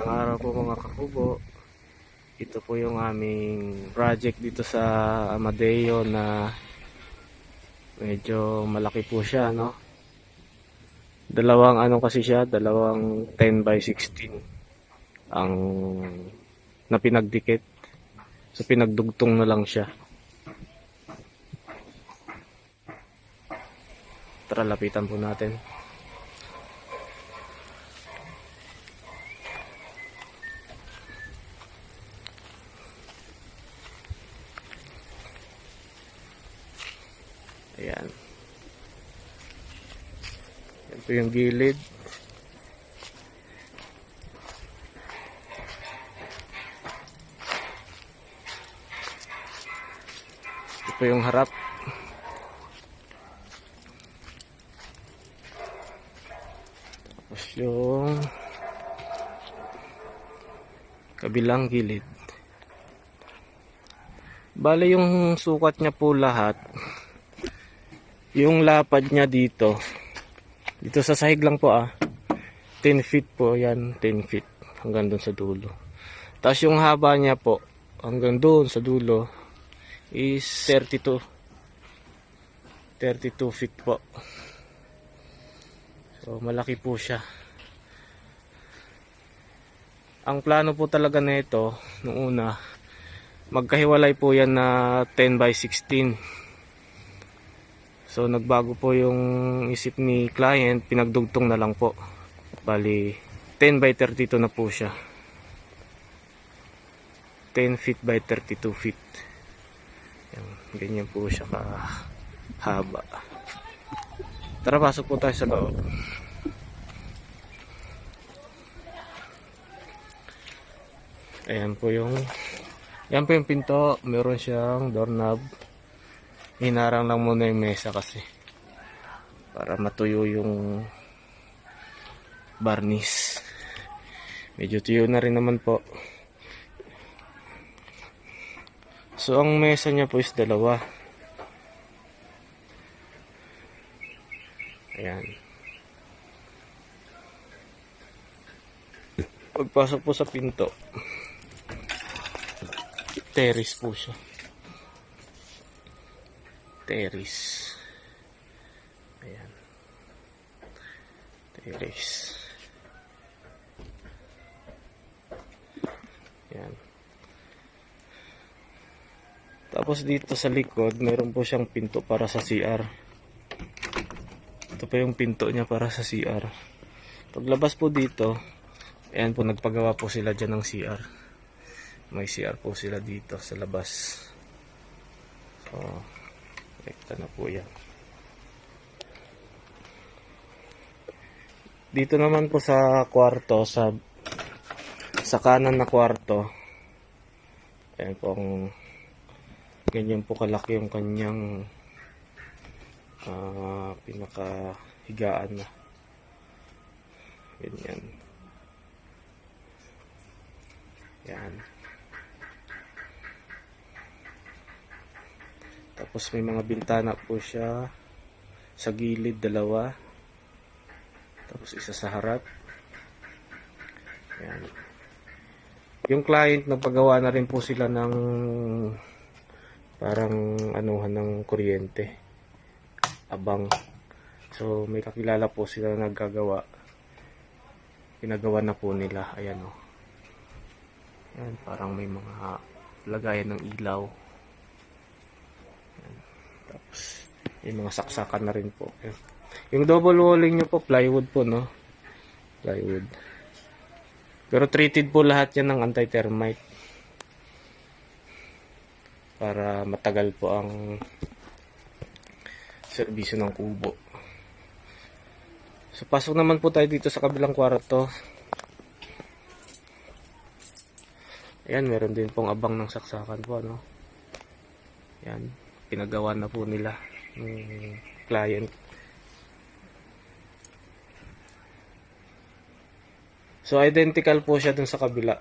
Magandang araw po mga kakubo. Ito po yung aming project dito sa Amadeo na medyo malaki po siya, no? Dalawang ano kasi siya, dalawang 10 by 16 ang na pinagdikit. So pinagdugtong na lang siya. Tara, lapitan po natin. Ayan. Yan po yung gilid. Ito po yung harap. Tapos yung kabilang gilid. Bale yung sukat niya po lahat. Yung lapad niya dito sa sahig lang po 10 feet po yan, 10 feet hanggang doon sa dulo. Tapos yung haba niya po hanggang doon sa dulo is 32 feet po. So malaki po siya. Ang plano po talaga na ito noong una, magkahiwalay po yan na 10 by 16. So nagbago po yung isip ni client, pinagdugtong na lang po. Bali 10 by 32 na po siya. 10 feet by 32 feet. Yan, ganyan po siya kahaba. Tara, pasok po tayo sa loob. Ayan po yung pinto. Meron siyang doorknob. Hinarang lang muna yung mesa kasi para matuyo yung barnis. Medyo tuyo na rin naman po. So ang mesa niya po is dalawa. Ayan. Pagpasok po sa pinto, terrace po siya. Terrace. Ayan. Terrace. Ayan. Tapos dito sa likod, meron po siyang pinto para sa CR. Ito pa yung pinto niya para sa CR. Paglabas po dito, ayan po, nagpagawa po sila dyan ng CR. May CR po sila dito sa labas. So, rekta na po yan. Dito naman po sa kwarto, sa kanan na kwarto, ayan po, ganyan po kalaki yung kanyang pinakahigaan na. Ganyan. Yan. Tapos may mga bintana po siya sa gilid, dalawa. Tapos isa sa harap. Yan. Yung client, nagpagawa na rin po sila ng parang anuhan ng kuryente. Abang. So may kakilala po sila na naggagawa. Pinagawa na po nila. Ayan o. Yan, parang may mga lagayan ng ilaw. Yan. Tapos yung mga saksakan na rin po. Yan. Yung double walling nyo po, plywood po, no? Plywood. Pero treated po lahat yan ng anti-termite. Para matagal po ang serbisyo ng kubo. So pasok naman po tayo dito sa kabilang kwarto. Ayan, meron din pong abang ng saksakan po, no? Ayan, pinagawa na po nila ng client. So identical po siya dun sa kabila.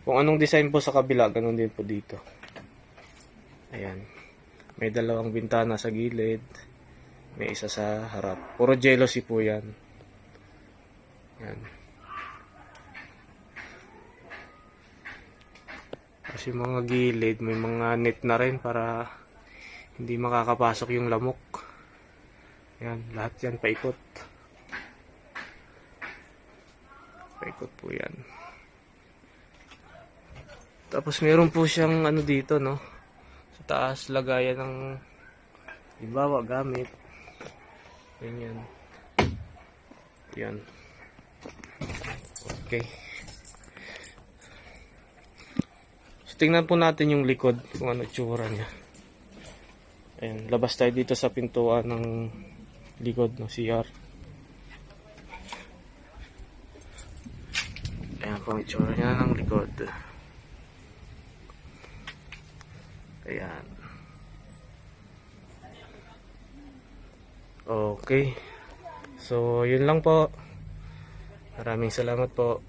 Kung anong design po sa kabila, ganun din po dito. Ayan. May dalawang bintana sa gilid. May isa sa harap. Puro jealousy po yan. Yan. Kasi mga gilid, may mga net na rin para hindi makakapasok yung lamok. Yan, lahat yan paikot. Paikot po yan. Tapos meron po siyang ano dito, no? Sa taas, lagayan ng ibawa gamit. Ganyan. Yan. Okay. So, tingnan po natin yung likod kung ano tsura niya. Ayan, labas tayo dito sa pintuan ng likod ng CR. Ayan po ang itsura niya ng likod. Ayan. Okay. So, yun lang po. Maraming salamat po.